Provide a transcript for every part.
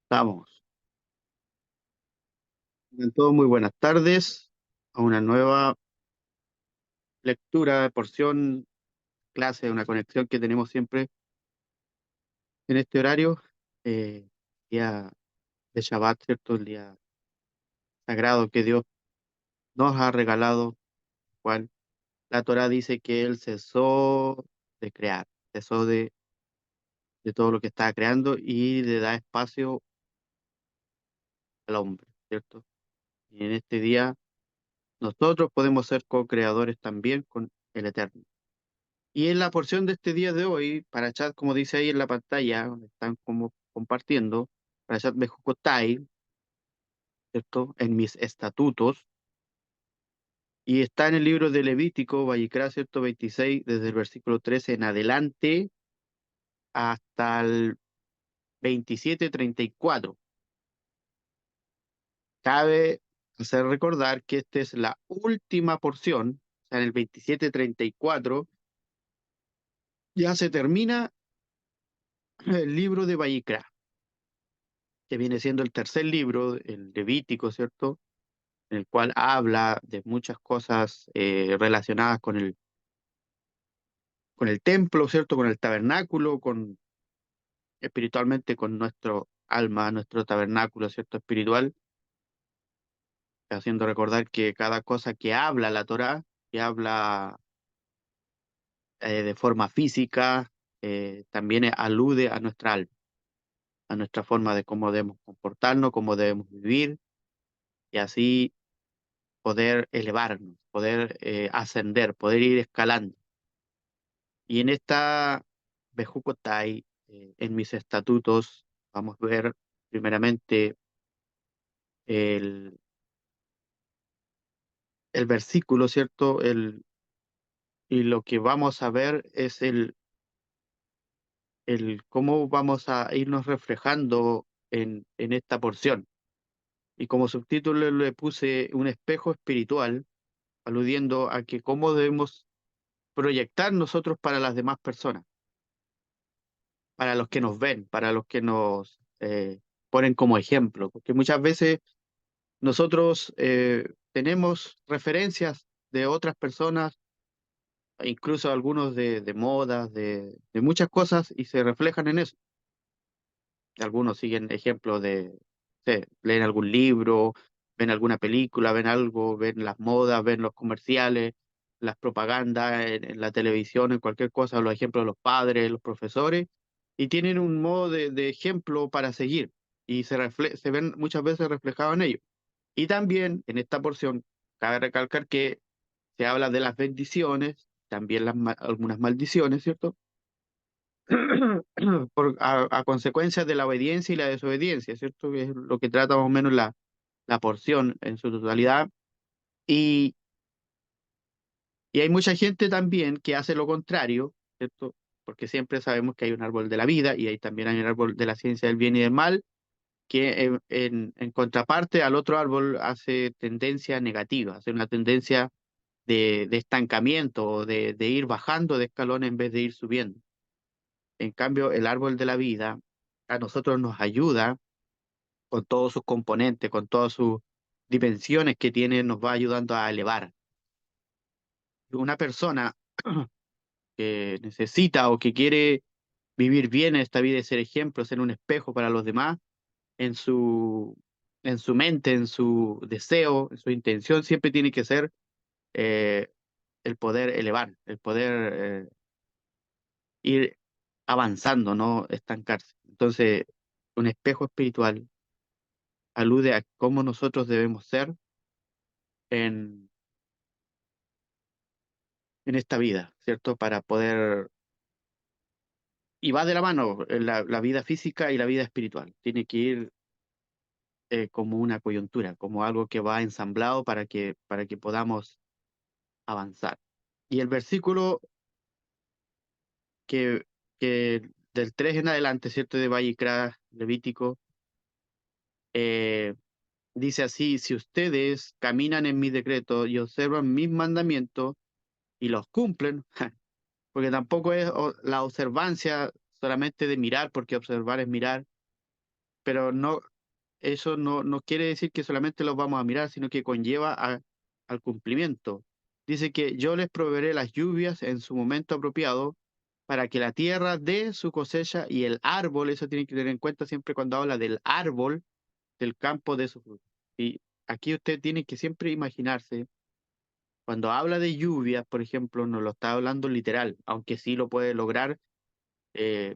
Estamos. En todo, muy buenas tardes a una nueva lectura, porción, clase, una conexión que tenemos siempre en este horario, día de Shabbat, ¿cierto? El día sagrado que Dios nos ha regalado, cual la Torá dice que Él cesó de crear, cesó de todo lo que estaba creando y le da espacio al hombre, ¿cierto? Y en este día nosotros podemos ser co-creadores también con el Eterno. Y en la porción de este día de hoy, para chat, como dice ahí en la pantalla, donde están como compartiendo, para chat Bejucotai, ¿cierto? En mis estatutos, y está en el libro de Levítico, Vallicrá, ¿cierto? 26, desde el versículo 13 en adelante hasta el 27:34. Cabe hacer recordar que esta es la última porción, o sea, en el 27:34 ya se termina el libro de Vallicrá, que viene siendo el tercer libro, el Levítico, ¿cierto? En el cual habla de muchas cosas relacionadas con el templo, ¿cierto? Con el tabernáculo, con espiritualmente con nuestro alma, nuestro tabernáculo, ¿cierto? Espiritual, haciendo recordar que cada cosa que habla la Torá, que habla de forma física, también alude a nuestra alma, a nuestra forma de cómo debemos comportarnos, cómo debemos vivir, y así poder elevarnos, poder ascender, poder ir escalando. Y en esta Bejucotai, en mis estatutos, vamos a ver primeramente el, el versículo, ¿cierto? Y lo que vamos a ver es el cómo vamos a irnos reflejando en esta porción. Y como subtítulo le puse un espejo espiritual, aludiendo a que cómo debemos proyectar nosotros para las demás personas, para los que nos ven, para los que nos ponen como ejemplo, porque muchas veces nosotros tenemos referencias de otras personas, incluso algunos de modas, de muchas cosas, y se reflejan en eso. Algunos siguen ejemplos de, no sé, leen algún libro, ven alguna película, ven algo, ven las modas, ven los comerciales, las propagandas en la televisión, en cualquier cosa, los ejemplos de los padres, los profesores, y tienen un modo de ejemplo para seguir, y se ven muchas veces reflejados en ellos. Y también en esta porción cabe recalcar que se habla de las bendiciones, también algunas maldiciones, ¿cierto? A consecuencia de la obediencia y la desobediencia, ¿cierto? Que es lo que trata más o menos la porción en su totalidad. Y, y hay mucha gente también que hace lo contrario, ¿cierto? Porque siempre sabemos que hay un árbol de la vida y hay también hay un árbol de la ciencia del bien y del mal, que en contraparte al otro árbol hace tendencia negativa, hace una tendencia de estancamiento, o de ir bajando de escalón en vez de ir subiendo. En cambio, el árbol de la vida a nosotros nos ayuda con todos sus componentes, con todas sus dimensiones que tiene, nos va ayudando a elevar. Una persona que necesita o que quiere vivir bien en esta vida y ser ejemplo, ser un espejo para los demás, en en su mente, en su deseo, en su intención, siempre tiene que ser eh, el poder elevar, el poder ir avanzando, no estancarse. Entonces, un espejo espiritual alude a cómo nosotros debemos ser en, en esta vida, ¿cierto? Para poder, y va de la mano la vida física y la vida espiritual. Tiene que ir como una coyuntura, como algo que va ensamblado para que podamos avanzar. Y el versículo que, que del 3 en adelante, ¿cierto? De Vallicrá, Levítico, eh, dice así: si ustedes caminan en mis decretos y observan mis mandamientos y los cumplen, porque tampoco es la observancia solamente de mirar, porque observar es mirar, pero no, eso no quiere decir que solamente los vamos a mirar, sino que conlleva al cumplimiento. Dice que yo les proveeré las lluvias en su momento apropiado para que la tierra dé su cosecha y el árbol, eso tiene que tener en cuenta siempre cuando habla del árbol del campo de su fruto. Y aquí usted tiene que siempre imaginarse, cuando habla de lluvias, por ejemplo, no lo está hablando literal, aunque sí lo puede lograr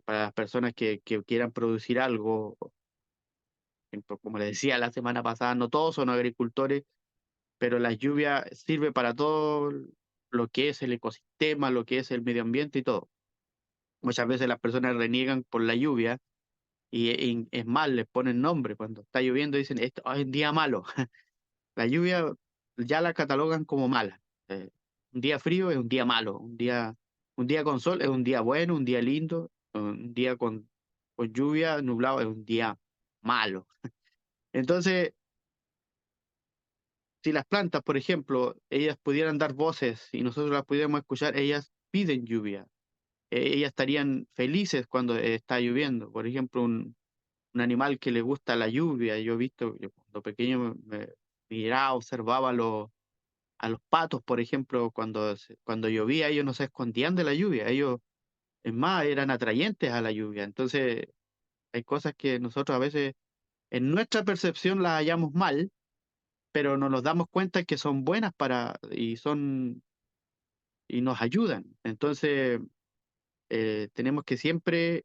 para las personas que quieran producir algo. Ejemplo, como les decía la semana pasada, no todos son agricultores, pero la lluvia sirve para todo lo que es el ecosistema, lo que es el medio ambiente y todo. Muchas veces las personas reniegan por la lluvia y es más, les ponen nombre. Cuando está lloviendo dicen, esto es un día malo. La lluvia ya la catalogan como mala. Un día frío es un día malo, un día con sol es un día bueno, un día lindo, un día con lluvia, nublado es un día malo. Entonces, si las plantas, por ejemplo, ellas pudieran dar voces y nosotros las pudiéramos escuchar, ellas piden lluvia. Ellas estarían felices cuando está lloviendo. Por ejemplo, un animal que le gusta la lluvia. Yo he visto, yo cuando pequeño me miraba, observaba a los patos, por ejemplo, cuando llovía, ellos no se escondían de la lluvia. Ellos, es más, eran atrayentes a la lluvia. Entonces, hay cosas que nosotros a veces en nuestra percepción las hallamos mal, pero no nos damos cuenta que son buenas y nos ayudan. Entonces, tenemos que siempre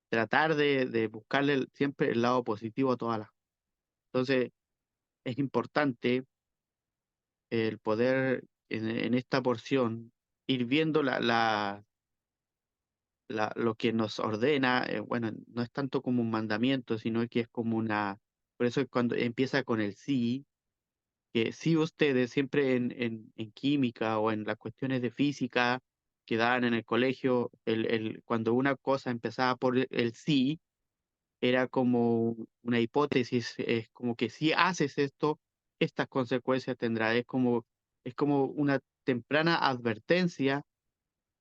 tratar de buscarle siempre el lado positivo a todas las. Entonces, es importante el poder en esta porción ir viendo lo que nos ordena. Bueno, no es tanto como un mandamiento, sino que es como una. Por eso cuando empieza con el sí, que sí ustedes siempre en química o en las cuestiones de física que dan en el colegio, cuando una cosa empezaba por el sí, era como una hipótesis, es como que si haces esto, estas consecuencias tendrá. Es como una temprana advertencia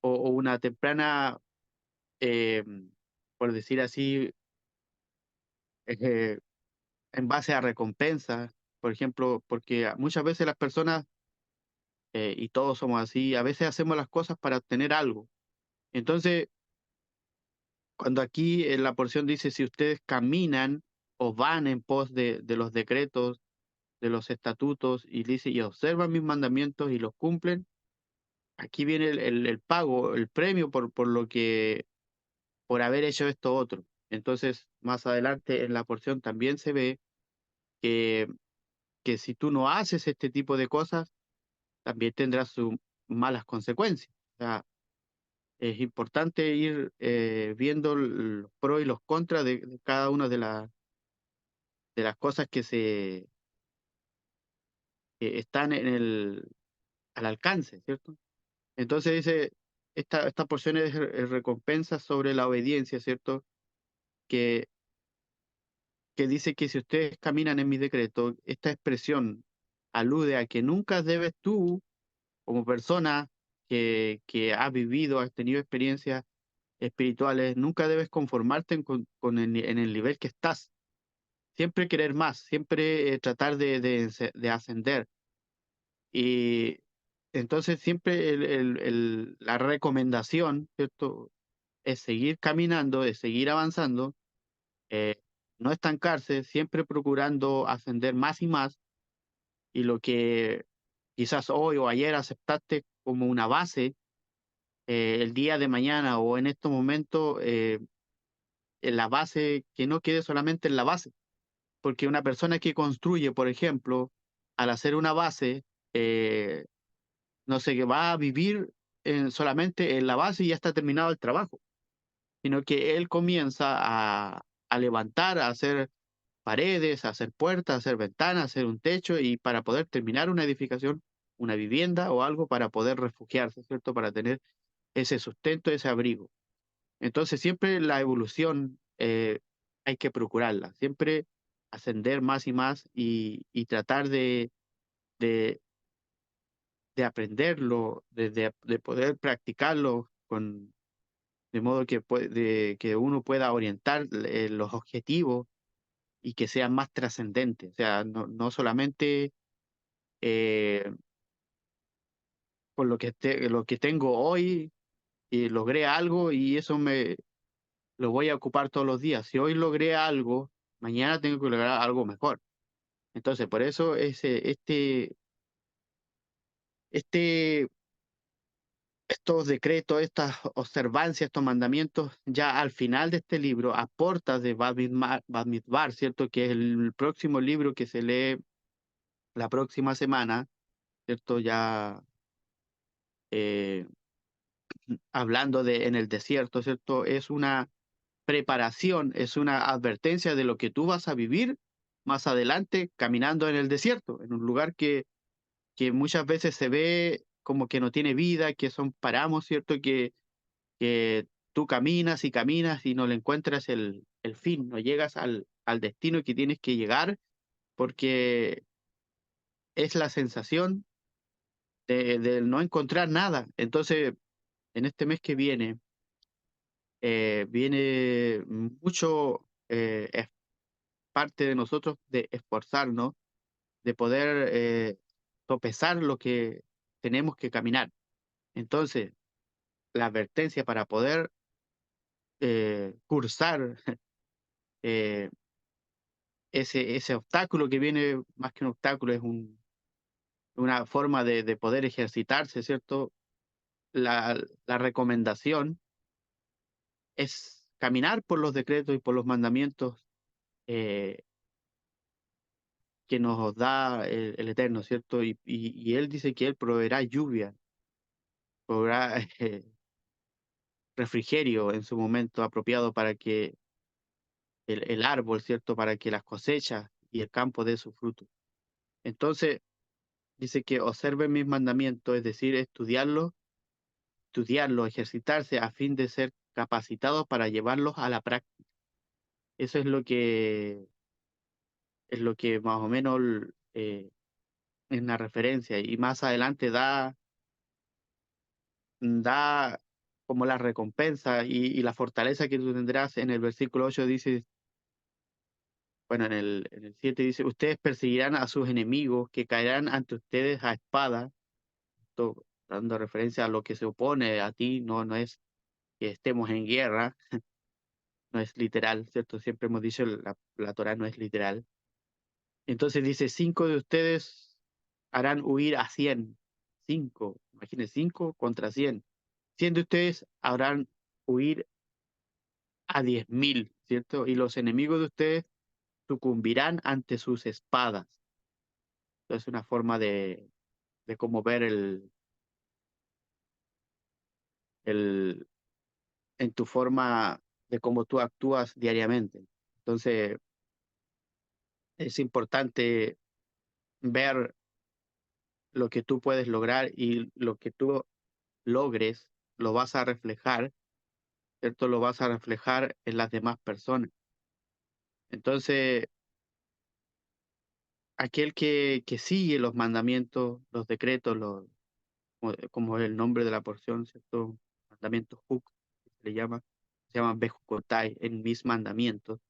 o una temprana, eh, por decir así, eh, en base a recompensas. Por ejemplo, porque muchas veces las personas y todos somos así, a veces hacemos las cosas para obtener algo. Entonces, cuando aquí en la porción dice, si ustedes caminan o van en pos de los decretos, de los estatutos, y dice, y observan mis mandamientos y los cumplen, aquí viene el pago, el premio por haber hecho esto otro. Entonces, más adelante en la porción también se ve que, que si tú no haces este tipo de cosas, también tendrás sus malas consecuencias. O sea, es importante ir viendo los pros y los contras de cada una de las cosas que están al alcance, ¿cierto? Entonces dice, esta porción es recompensa sobre la obediencia, ¿cierto? Que, que dice que si ustedes caminan en mi decreto, esta expresión alude a que nunca debes tú, como persona que has vivido, has tenido experiencias espirituales, nunca debes conformarte en el nivel que estás. Siempre querer más, siempre tratar de ascender. Y entonces siempre la recomendación, ¿cierto? Es seguir caminando, es seguir avanzando, eh, no estancarse, siempre procurando ascender más y más. Y lo que quizás hoy o ayer aceptaste como una base, el día de mañana o en estos momentos, en la base, que no quede solamente en la base. Porque una persona que construye, por ejemplo, al hacer una base, eh, no sé, que va a vivir solamente en la base y ya está terminado el trabajo, sino que él comienza a levantar, a hacer paredes, a hacer puertas, a hacer ventanas, a hacer un techo y para poder terminar una edificación, una vivienda o algo para poder refugiarse, ¿cierto? Para tener ese sustento, ese abrigo. Entonces siempre la evolución hay que procurarla, siempre ascender más y más y tratar de, de aprenderlo, de poder practicarlo de modo que, que uno pueda orientar los objetivos y que sean más trascendentes. O sea, no solamente eh, con lo que tengo hoy y logré algo y eso lo voy a ocupar todos los días. Si hoy logré algo, mañana tengo que lograr algo mejor. Entonces, por eso este, estos decretos, estas observancias, estos mandamientos, ya al final de este libro, a portas de Bamidbar, ¿cierto? Que es el próximo libro que se lee la próxima semana, ¿cierto? Ya eh, hablando de en el desierto, ¿cierto? Es una preparación, es una advertencia de lo que tú vas a vivir más adelante caminando en el desierto, en un lugar que muchas veces se ve como que no tiene vida, que son páramos, ¿cierto? Que tú caminas y caminas y no le encuentras el fin, no llegas al destino que tienes que llegar porque es la sensación de no encontrar nada. Entonces, en este mes que viene mucho, es parte de nosotros de esforzarnos, de poder sopesar lo que tenemos que caminar. Entonces, la advertencia para poder cursar eh, ese obstáculo que viene, más que un obstáculo, es una forma de poder ejercitarse, ¿cierto? La recomendación es caminar por los decretos y por los mandamientos eh, que nos da el Eterno, ¿cierto? Y Él dice que Él proveerá lluvia, proveerá refrigerio en su momento apropiado para que el árbol, ¿cierto? Para que las cosechas y el campo dé su fruto. Entonces, dice que observen mis mandamientos, es decir, estudiarlo, ejercitarse a fin de ser capacitados para llevarlos a la práctica. Eso es lo que más o menos es una referencia y más adelante da como la recompensa y la fortaleza que tú tendrás. En el versículo 8 dice, bueno, en el 7 dice, ustedes perseguirán a sus enemigos que caerán ante ustedes a espada, dando referencia a lo que se opone a ti, no es que estemos en guerra, no es literal, ¿cierto? Siempre hemos dicho, la Torá no es literal. Entonces dice, 5 de ustedes harán huir a 100. 5, imagínense, 5 contra 100. 100 de ustedes harán huir a 10.000, ¿cierto? Y los enemigos de ustedes sucumbirán ante sus espadas. Entonces, una forma de cómo ver el, en tu forma de cómo tú actúas diariamente. Entonces, es importante ver lo que tú puedes lograr y lo que tú logres, lo vas a reflejar, ¿cierto? Lo vas a reflejar en las demás personas. Entonces, aquel que sigue los mandamientos, los decretos, como es el nombre de la porción, ¿cierto? Mandamientos Huk, se le llama, se llaman Bejucotai, en mis mandamientos.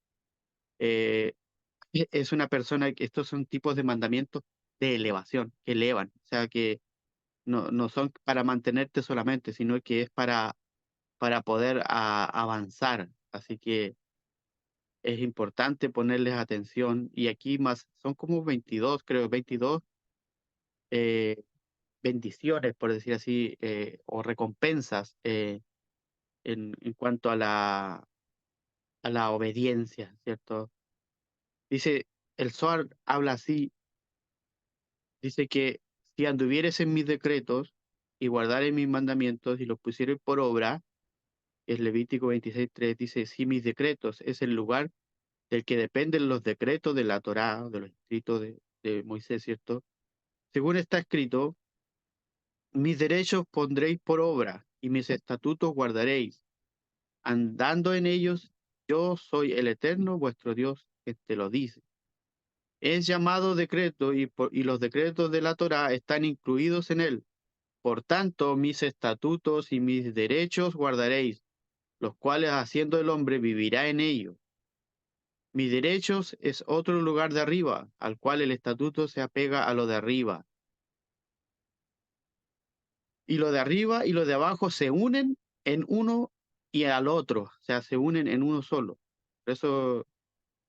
Eh, es una persona que estos son tipos de mandamientos de elevación, que elevan, o sea que no son para mantenerte solamente, sino que es para poder avanzar. Así que es importante ponerles atención. Y aquí más, son como 22, creo, 22 eh, bendiciones, por decir así, o recompensas en cuanto a la obediencia, ¿cierto? Dice, el Zohar habla así, dice que si anduvieres en mis decretos y guardares mis mandamientos y los pusieres por obra, es Levítico 26:3, dice, si mis decretos es el lugar del que dependen los decretos de la Torá, de los escritos de Moisés, ¿cierto? Según está escrito, mis derechos pondréis por obra y mis estatutos guardaréis. Andando en ellos, yo soy el Eterno, vuestro Dios, que te lo dice. Es llamado decreto y los decretos de la Torá están incluidos en él. Por tanto, mis estatutos y mis derechos guardaréis. los cuales haciendo el hombre vivirá en ellos. Mis derechos es otro lugar de arriba, al cual el estatuto se apega a lo de arriba. Y lo de arriba y lo de abajo se unen en uno y al otro, o sea, se unen en uno solo. Por eso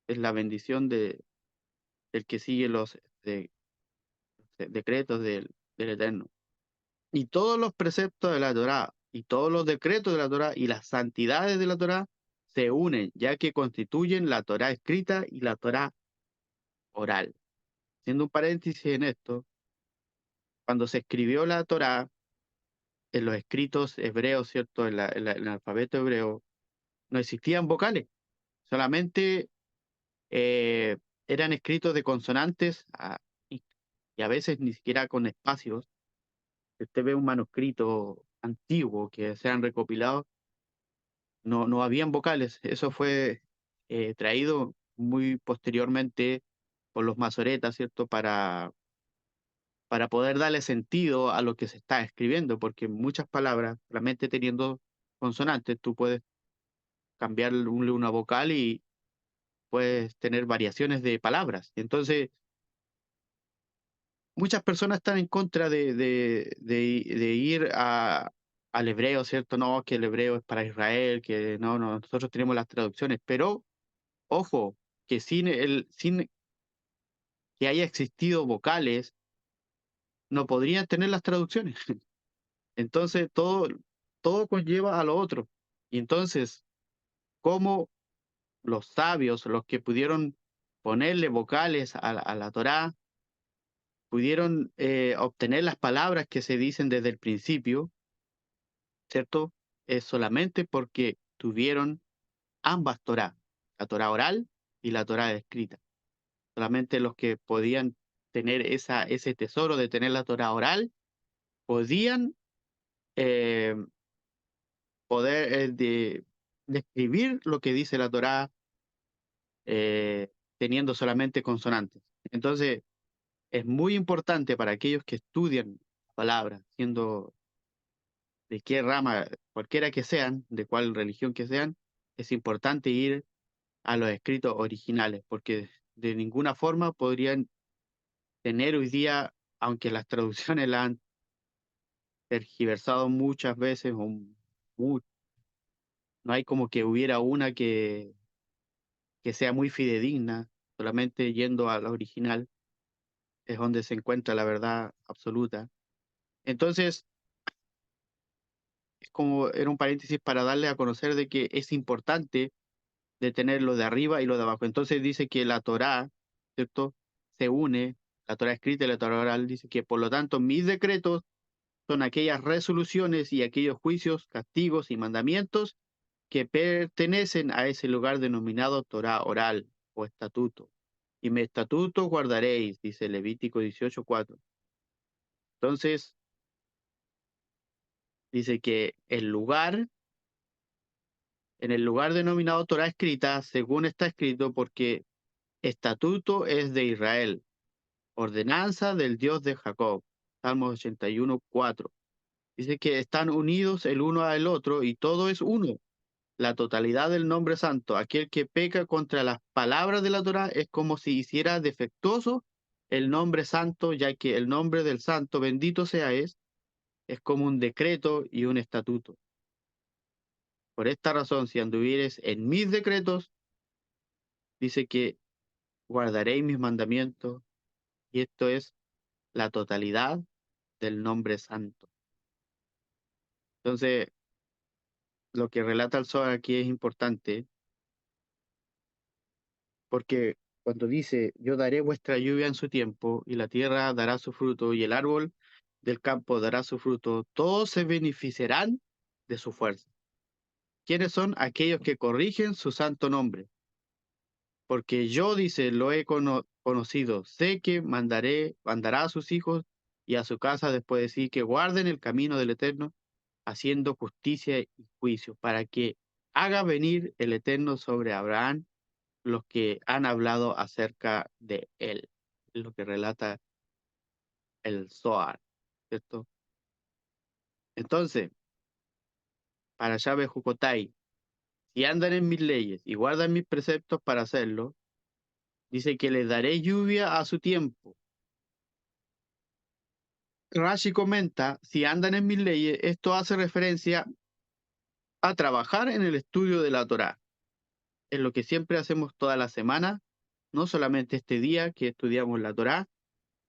es la bendición del que sigue los decretos del Eterno. Y todos los preceptos de la Torá y todos los decretos de la Torá y las santidades de la Torá se unen, ya que constituyen la Torá escrita y la Torá oral. Haciendo un paréntesis en esto, cuando se escribió la Torá en los escritos hebreos, ¿cierto? En el alfabeto hebreo, no existían vocales, solamente eh, eran escritos de consonantes y a veces ni siquiera con espacios. Si usted ve un manuscrito antiguo que se han recopilado, no habían vocales. Eso fue traído muy posteriormente por los masoretas, ¿cierto? Para poder darle sentido a lo que se está escribiendo, porque muchas palabras, solamente teniendo consonantes, tú puedes cambiar una vocal y puedes tener variaciones de palabras. Entonces, muchas personas están en contra de ir al hebreo, ¿cierto? No, que el hebreo es para Israel, que no, nosotros tenemos las traducciones, pero ojo, que sin que haya existido vocales, no podrían tener las traducciones. Entonces, todo conlleva a lo otro. Y entonces, ¿cómo los sabios, los que pudieron ponerle vocales a la Torá, pudieron obtener las palabras que se dicen desde el principio, ¿cierto? Es solamente porque tuvieron ambas Torá, la Torá oral y la Torá escrita. Solamente los que podían tener ese tesoro de tener la Torá oral, podían eh, poder describir lo que dice la Torá teniendo solamente consonantes. Entonces, es muy importante para aquellos que estudian la palabra, siendo de qué rama, cualquiera que sean, de cuál religión que sean, es importante ir a los escritos originales, porque de ninguna forma podrían tener hoy día, aunque las traducciones la han tergiversado muchas veces, mu- no hay como que hubiera una que sea muy fidedigna, solamente yendo a la original es donde se encuentra la verdad absoluta. Entonces, es como era un paréntesis para darle a conocer de que es importante de tener lo de arriba y lo de abajo. Entonces dice que la Torá, ¿cierto? Se une, la Torá escrita y la Torá oral, dice que por lo tanto mis decretos son aquellas resoluciones y aquellos juicios, castigos y mandamientos que pertenecen a ese lugar denominado Torá oral o estatuto. Y mi estatuto guardaréis, dice Levítico 18:4. Entonces, dice que en el lugar denominado Torá escrita, según está escrito, porque estatuto es de Israel, ordenanza del Dios de Jacob. Salmos 81:4. Dice que están unidos el uno al otro y todo es uno. La totalidad del nombre santo. Aquel que peca contra las palabras de la Torá es como si hiciera defectuoso el nombre santo, ya que el nombre del santo, bendito sea es como un decreto y un estatuto. Por esta razón, si anduvieres en mis decretos, dice que guardaréis mis mandamientos, y esto es la totalidad del nombre santo. Entonces, lo que relata el Zohar aquí es importante, porque cuando dice, yo daré vuestra lluvia en su tiempo, y la tierra dará su fruto, y el árbol del campo dará su fruto, todos se beneficiarán de su fuerza. ¿Quiénes son? Aquellos que corrigen su santo nombre. Porque yo, dice, lo he conocido, sé que mandará a sus hijos y a su casa después de sí, que guarden el camino del Eterno, haciendo justicia y juicio, para que haga venir el Eterno sobre Abraham los que han hablado acerca de él, lo que relata el Zohar, ¿cierto? Entonces, para Yahweh Jucotai, si andan en mis leyes y guardan mis preceptos para hacerlo, dice que les daré lluvia a su tiempo. Rashi comenta, si andan en mis leyes, esto hace referencia a trabajar en el estudio de la Torá, en lo que siempre hacemos toda la semana, no solamente este día que estudiamos la Torá,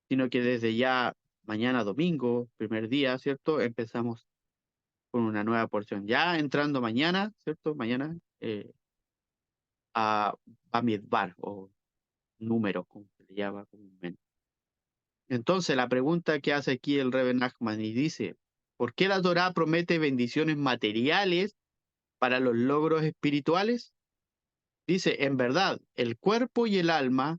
sino que desde ya mañana domingo, primer día, ¿cierto? Empezamos con una nueva porción. Ya entrando mañana, ¿cierto? Mañana a Bamidbar o número, como se le llama comúnmente. Entonces, la pregunta que hace aquí el Rebbe Nachman y dice, ¿por qué la Torá promete bendiciones materiales para los logros espirituales? Dice, en verdad, el cuerpo y el alma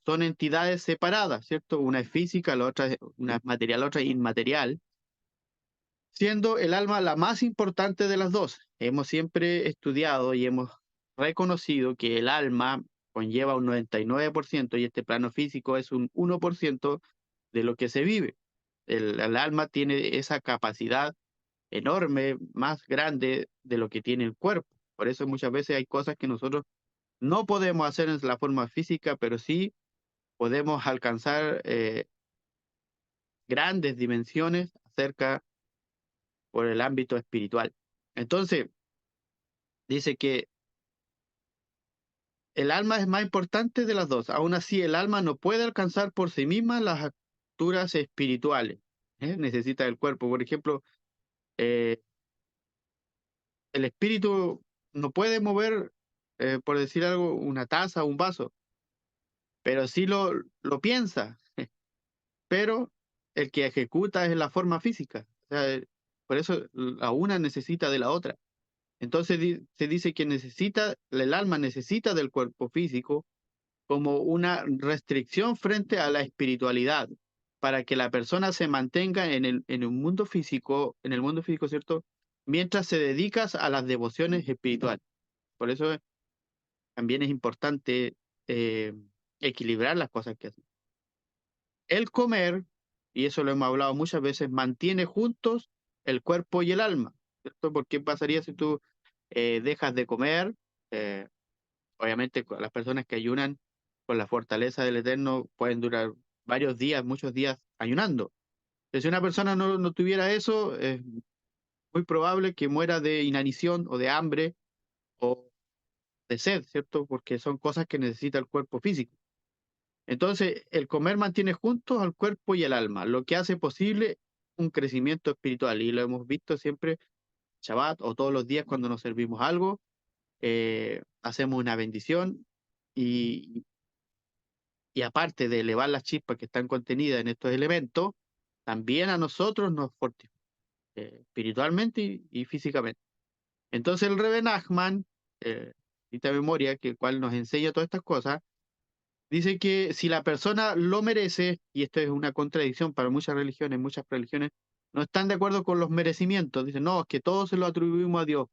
son entidades separadas, ¿cierto? Una es física, la otra es una es material, la otra es inmaterial, siendo el alma la más importante de las dos. Hemos siempre estudiado y hemos reconocido que el alma conlleva un 99% y este plano físico es un 1% de lo que se vive. El alma tiene esa capacidad enorme, más grande de lo que tiene el cuerpo. Por eso muchas veces hay cosas que nosotros no podemos hacer en la forma física, pero sí podemos alcanzar grandes dimensiones acerca por el ámbito espiritual. Entonces, dice que el alma es más importante de las dos. Aún así, el alma no puede alcanzar por sí misma las alturas espirituales. Necesita el cuerpo. Por ejemplo, eh, el espíritu no puede mover, por decir algo, una taza o un vaso, pero sí lo piensa. Pero el que ejecuta es la forma física. O sea, por eso la una necesita de la otra. Entonces se dice que el alma necesita del cuerpo físico como una restricción frente a la espiritualidad, para que la persona se mantenga en el mundo físico, ¿cierto? Mientras se dedica a las devociones espirituales. Por eso también es importante eh, equilibrar las cosas que hacemos. El comer, y eso lo hemos hablado muchas veces, mantiene juntos el cuerpo y el alma, ¿cierto? Porque pasaría si tú dejas de comer? Eh, Obviamente las personas que ayunan con la fortaleza del Eterno pueden durar varios días, muchos días ayunando. Pero si una persona no tuviera eso, es muy probable que muera de inanición o de hambre o de sed, ¿cierto? Porque son cosas que necesita el cuerpo físico. Entonces, el comer mantiene juntos al cuerpo y el alma, lo que hace posible un crecimiento espiritual. Y lo hemos visto siempre, Shabbat o todos los días cuando nos servimos algo, hacemos una bendición y, y aparte de elevar las chispas que están contenidas en estos elementos, también a nosotros nos fortifica espiritualmente y físicamente. Entonces el Rebbe Nachman, esta memoria, que el cual nos enseña todas estas cosas, dice que si la persona lo merece, y esto es una contradicción para muchas religiones no están de acuerdo con los merecimientos, dicen, no, es que todo se lo atribuimos a Dios.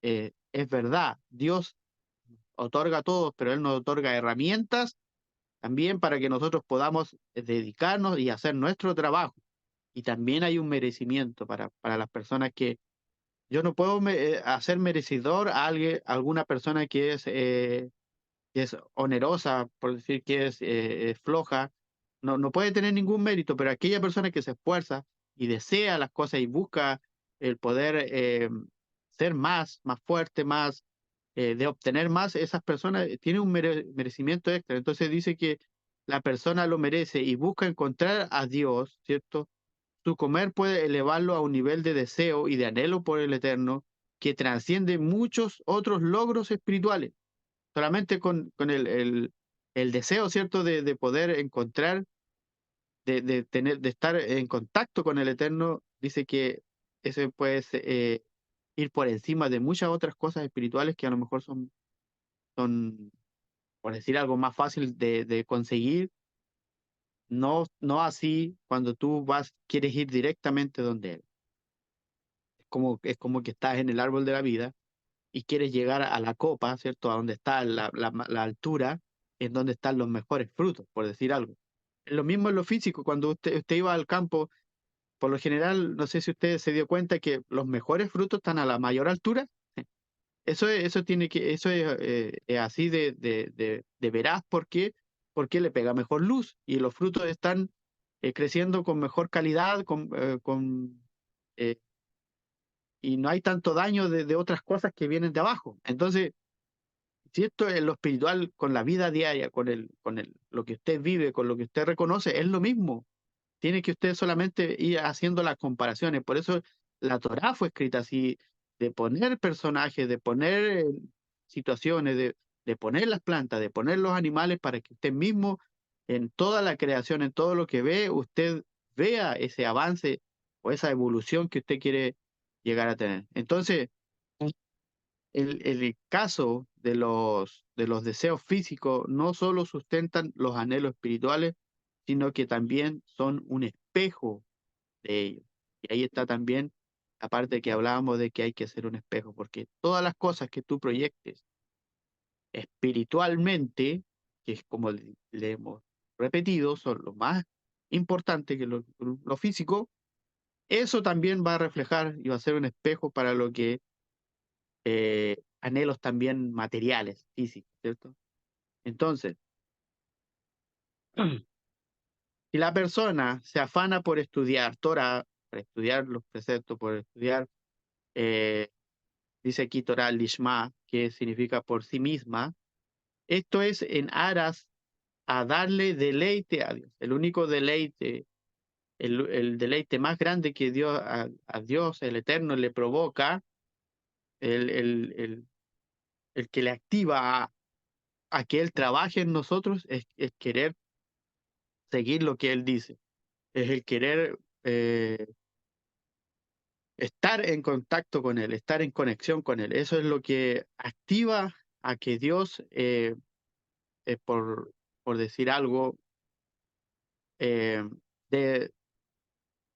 Es verdad, Dios otorga a todos, pero Él nos otorga herramientas también para que nosotros podamos dedicarnos y hacer nuestro trabajo. Y también hay un merecimiento para las personas que yo no puedo hacer merecedor a alguna persona que es onerosa, por decir que es floja, no puede tener ningún mérito, pero aquella persona que se esfuerza y desea las cosas y busca el poder ser más fuerte, de obtener más, esas personas tienen un merecimiento extra. Entonces dice que la persona lo merece y busca encontrar a Dios, ¿cierto? Su comer puede elevarlo a un nivel de deseo y de anhelo por el eterno que transciende muchos otros logros espirituales. Solamente con el deseo, ¿cierto?, de poder encontrar, de estar en contacto con el Eterno, dice que ese puede ir por encima de muchas otras cosas espirituales que a lo mejor son por decir algo, más fácil de conseguir. No así cuando tú quieres ir directamente donde Él. Es como que estás en el árbol de la vida y quieres llegar a la copa, ¿cierto? A donde está la altura, en donde están los mejores frutos, por decir algo. Lo mismo en lo físico, cuando usted iba al campo, por lo general, no sé si usted se dio cuenta que los mejores frutos están a la mayor altura. Eso es así de veraz. ¿Por qué? Porque le pega mejor luz y los frutos están creciendo con mejor calidad, eh, y no hay tanto daño de otras cosas que vienen de abajo. Entonces, si esto es lo espiritual con la vida diaria, lo que usted vive, con lo que usted reconoce, es lo mismo. Tiene que usted solamente ir haciendo las comparaciones. Por eso la Torá fue escrita así, de poner personajes, de poner situaciones, de poner las plantas, de poner los animales para que usted mismo, en toda la creación, en todo lo que ve, usted vea ese avance o esa evolución que usted quiere llegar a tener. Entonces, el caso de los deseos físicos no solo sustentan los anhelos espirituales, sino que también son un espejo de ellos. Y ahí está también la parte que hablábamos de que hay que ser un espejo, porque todas las cosas que tú proyectes espiritualmente, que es como le hemos repetido, son lo más importante que lo físico, eso también va a reflejar y va a ser un espejo para lo que anhelos también materiales, físicos, ¿cierto? Entonces, si la persona se afana por estudiar Torah, por estudiar los preceptos, por estudiar, eh, dice aquí Torah Lishma, que significa por sí misma, esto es en aras a darle deleite a Dios. El único deleite, el deleite más grande que Dios, a Dios, el Eterno, le provoca, el, el, el, el que le activa a que Él trabaje en nosotros, es querer seguir lo que Él dice, es el querer estar en contacto con Él, estar en conexión con Él. Eso es lo que activa a que Dios, por decir algo, eh, de,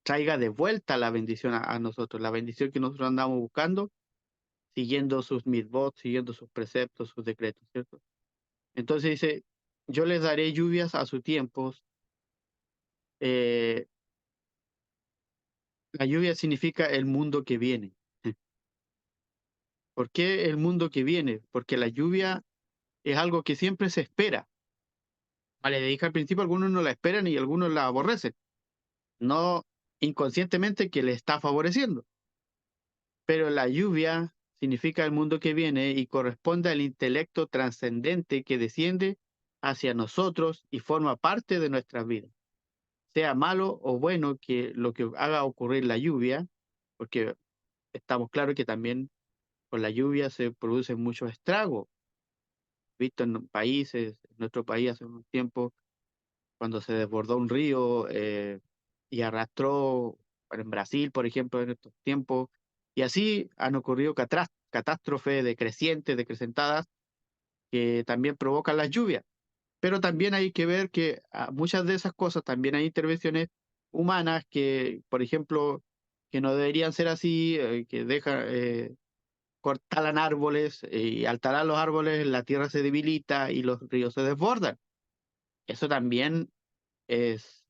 traiga de vuelta la bendición a nosotros, la bendición que nosotros andamos buscando, siguiendo sus mitzvot, siguiendo sus preceptos, sus decretos, ¿cierto? Entonces dice, yo les daré lluvias a su tiempo. eh, la lluvia significa el mundo que viene. ¿Por qué el mundo que viene? Porque la lluvia es algo que siempre se espera. Vale, le dije al principio, algunos no la esperan y algunos la aborrecen. No inconscientemente que le está favoreciendo. Pero la lluvia significa el mundo que viene y corresponde al intelecto trascendente que desciende hacia nosotros y forma parte de nuestras vidas. Sea malo o bueno que lo que haga ocurrir la lluvia, porque estamos claros que también con la lluvia se producen muchos estragos. Visto en países, en nuestro país hace un tiempo, cuando se desbordó un río y arrastró, en Brasil, por ejemplo, en estos tiempos, y así han ocurrido catástrofes decrecientes, decrecentadas, que también provocan las lluvias. Pero también hay que ver que muchas de esas cosas también hay intervenciones humanas que, por ejemplo, que no deberían ser así, que cortalan árboles y al talar los árboles la tierra se debilita y los ríos se desbordan. Eso también es,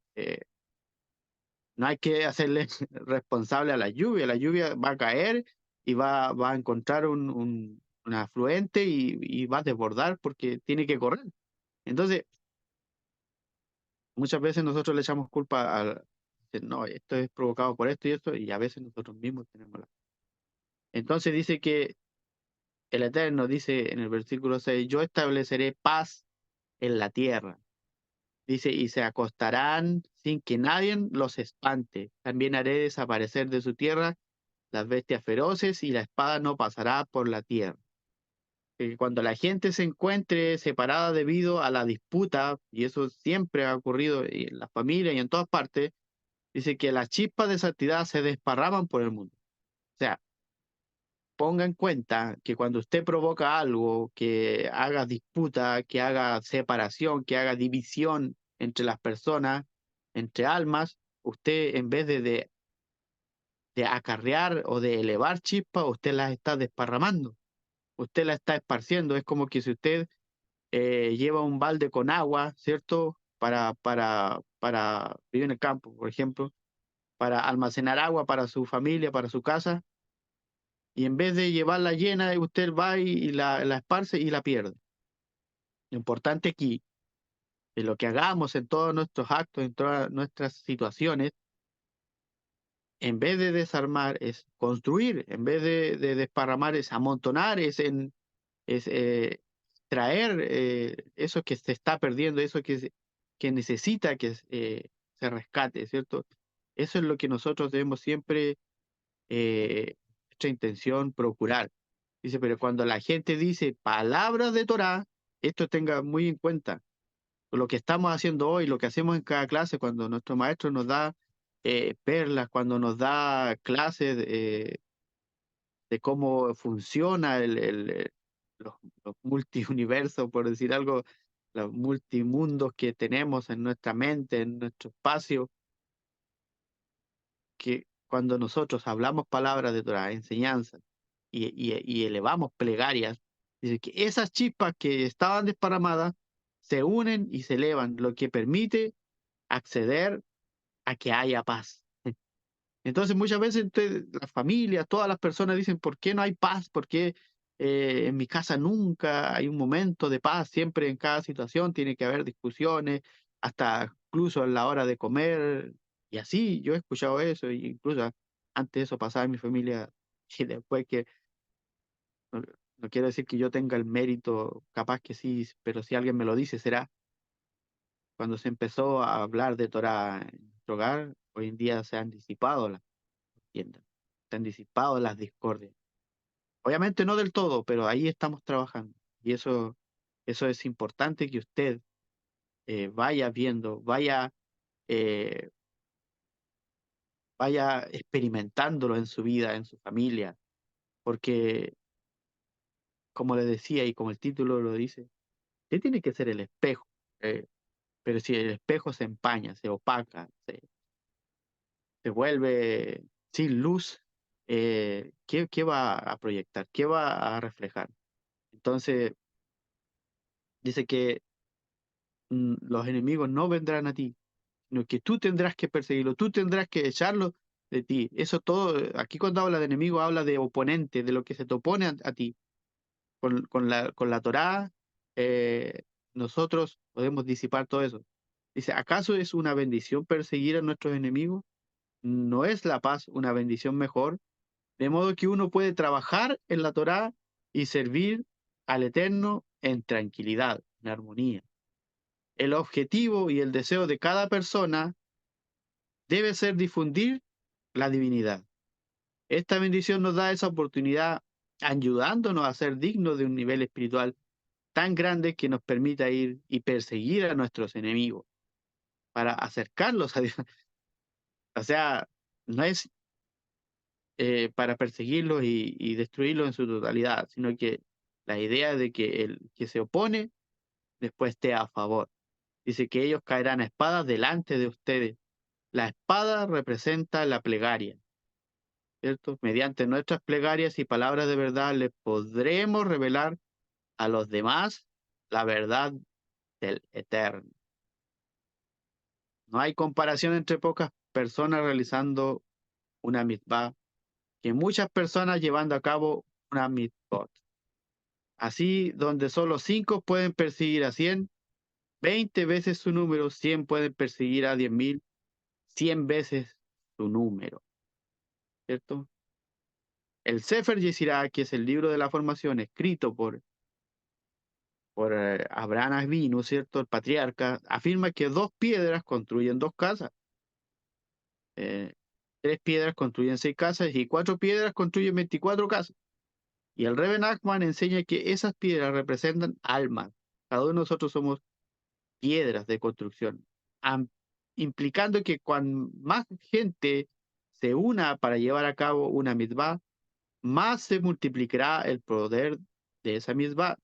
no hay que hacerle responsable a la lluvia va a caer y va a encontrar un afluente y va a desbordar porque tiene que correr. Entonces, muchas veces nosotros le echamos culpa no, esto es provocado por esto y esto, y a veces nosotros mismos tenemos la... Entonces dice que el Eterno dice en el versículo 6, yo estableceré paz en la tierra. Dice, y se acostarán sin que nadie los espante. También haré desaparecer de su tierra las bestias feroces y la espada no pasará por la tierra. Cuando la gente se encuentre separada debido a la disputa, y eso siempre ha ocurrido en las familias y en todas partes, dice que las chispas de santidad se desparraman por el mundo. O sea, ponga en cuenta que cuando usted provoca algo que haga disputa, que haga separación, que haga división entre las personas, entre almas, usted en vez de acarrear o de elevar chispas, usted las está desparramando, usted la está esparciendo. Es como que si usted lleva un balde con agua, ¿cierto? Para vivir en el campo, por ejemplo, para almacenar agua para su familia, para su casa, y en vez de llevarla llena, usted va y la esparce y la pierde. Lo importante aquí, en lo que hagamos en todos nuestros actos, en todas nuestras situaciones, en vez de desarmar, es construir, en vez de desparramar, es amontonar, es traer eso que se está perdiendo, eso que necesita que se rescate, ¿cierto? Eso es lo que nosotros debemos siempre, nuestra intención, procurar. Dice, pero cuando la gente dice palabras de Torá, esto tenga muy en cuenta lo que estamos haciendo hoy, lo que hacemos en cada clase, cuando nuestro maestro nos da perlas, cuando nos da clases de cómo funciona los multiuniversos, por decir algo, los multimundos que tenemos en nuestra mente, en nuestro espacio, que cuando nosotros hablamos palabras de Torah, enseñanzas, y elevamos plegarias, dice que esas chispas que estaban desparramadas se unen y se elevan, lo que permite acceder a que haya paz. Entonces muchas veces las familias, todas las personas dicen, ¿por qué no hay paz? ¿Por qué en mi casa nunca hay un momento de paz? Siempre en cada situación tiene que haber discusiones, hasta incluso a la hora de comer. Y así yo he escuchado eso, y incluso antes eso pasaba en mi familia, y después que, no, no quiero decir que yo tenga el mérito, capaz que sí, pero si alguien me lo dice, será cuando se empezó a hablar de Torah en nuestro hogar, hoy en día se han disipado las tiendas, se han disipado las discordias. Obviamente no del todo, pero ahí estamos trabajando. Y eso es importante que usted vaya viendo, eh, vaya experimentándolo en su vida, en su familia, porque como le decía y como el título lo dice, usted tiene que ser el espejo. eh, pero si el espejo se empaña, se opaca, se vuelve sin luz, ¿qué va a proyectar? ¿Qué va a reflejar? Entonces, dice que los enemigos no vendrán a ti, sino que tú tendrás que perseguirlo, tú tendrás que echarlo de ti. Eso todo, aquí cuando habla de enemigo, habla de oponente, de lo que se te opone a ti. Con la Torá, eh, nosotros podemos disipar todo eso. Dice, ¿acaso es una bendición perseguir a nuestros enemigos? ¿No es la paz una bendición mejor? De modo que uno puede trabajar en la Torá y servir al Eterno en tranquilidad, en armonía. El objetivo y el deseo de cada persona debe ser difundir la divinidad. Esta bendición nos da esa oportunidad ayudándonos a ser dignos de un nivel espiritual tan grande que nos permita ir y perseguir a nuestros enemigos para acercarlos a Dios. O sea, no es para perseguirlos y destruirlos en su totalidad, sino que la idea de que el que se opone después esté a favor. Dice que ellos caerán a espadas delante de ustedes. La espada representa la plegaria, ¿cierto? Mediante nuestras plegarias y palabras de verdad le podremos revelar a los demás la verdad del Eterno. No hay comparación entre pocas personas realizando una mitzvah que muchas personas llevando a cabo una mitzvot. Así, donde solo 5 pueden perseguir a 100, 20 veces su número, 100 pueden perseguir a 10.000, 100 veces su número, ¿cierto? El Sefer Yesirá, que es el libro de la formación escrito por Abraham Avinu, ¿cierto? El patriarca, afirma que 2 piedras construyen 2 casas, eh, 3 piedras construyen 6 casas y 4 piedras construyen 24 casas. Y el Rebbe Nachman enseña que esas piedras representan almas. Cada uno de nosotros somos piedras de construcción, am- implicando que cuando más gente se una para llevar a cabo una mitzvah, más se multiplicará el poder de esa mitzvah.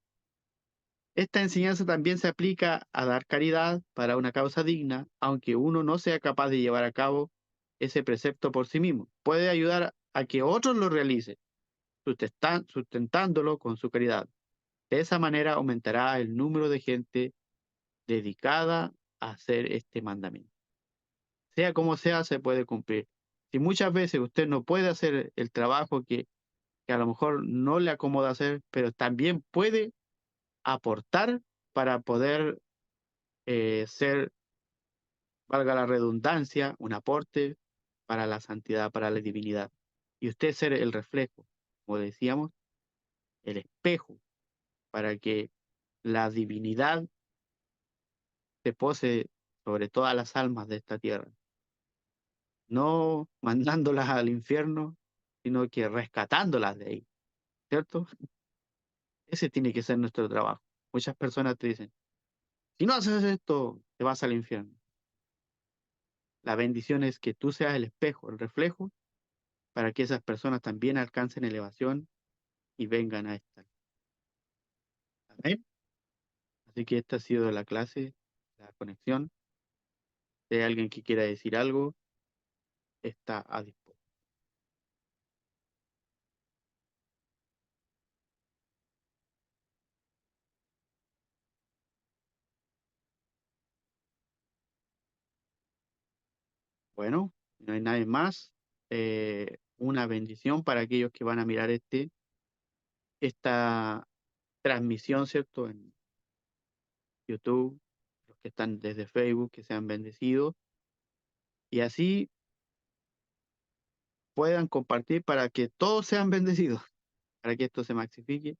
Esta enseñanza también se aplica a dar caridad para una causa digna, aunque uno no sea capaz de llevar a cabo ese precepto por sí mismo. Puede ayudar a que otros lo realicen, sustentándolo con su caridad. De esa manera aumentará el número de gente dedicada a hacer este mandamiento. Sea como sea, se puede cumplir. Si muchas veces usted no puede hacer el trabajo que que a lo mejor no le acomoda hacer, pero también puede aportar para poder ser, valga la redundancia, un aporte para la santidad, para la divinidad. Y usted ser el reflejo, como decíamos, el espejo, para que la divinidad se pose sobre todas las almas de esta tierra, no mandándolas al infierno, sino que rescatándolas de ahí, ¿cierto? Ese tiene que ser nuestro trabajo. Muchas personas te dicen, si no haces esto, te vas al infierno. La bendición es que tú seas el espejo, el reflejo, para que esas personas también alcancen elevación y vengan a esta. Amén. Así que esta ha sido la clase, la conexión. Si hay alguien que quiera decir algo, está a disposición. Bueno, si no hay nadie más. Una bendición para aquellos que van a mirar esta transmisión, ¿cierto? En YouTube, los que están desde Facebook, que sean bendecidos. Y así puedan compartir para que todos sean bendecidos, para que esto se maxifique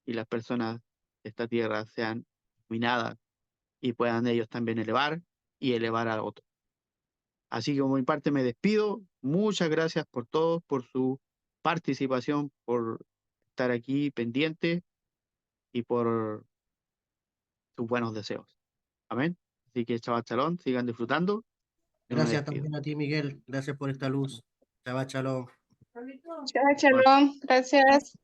y las personas de esta tierra sean iluminadas y puedan ellos también elevar y elevar a otros. Así que por mi parte me despido. Muchas gracias por todos, por su participación, por estar aquí pendiente y por sus buenos deseos. Amén. Así que chaval chalón, sigan disfrutando. Yo me Gracias despido. también a ti, Miguel. Gracias por esta luz. Shabbat shalom. Shabbat shalom, gracias.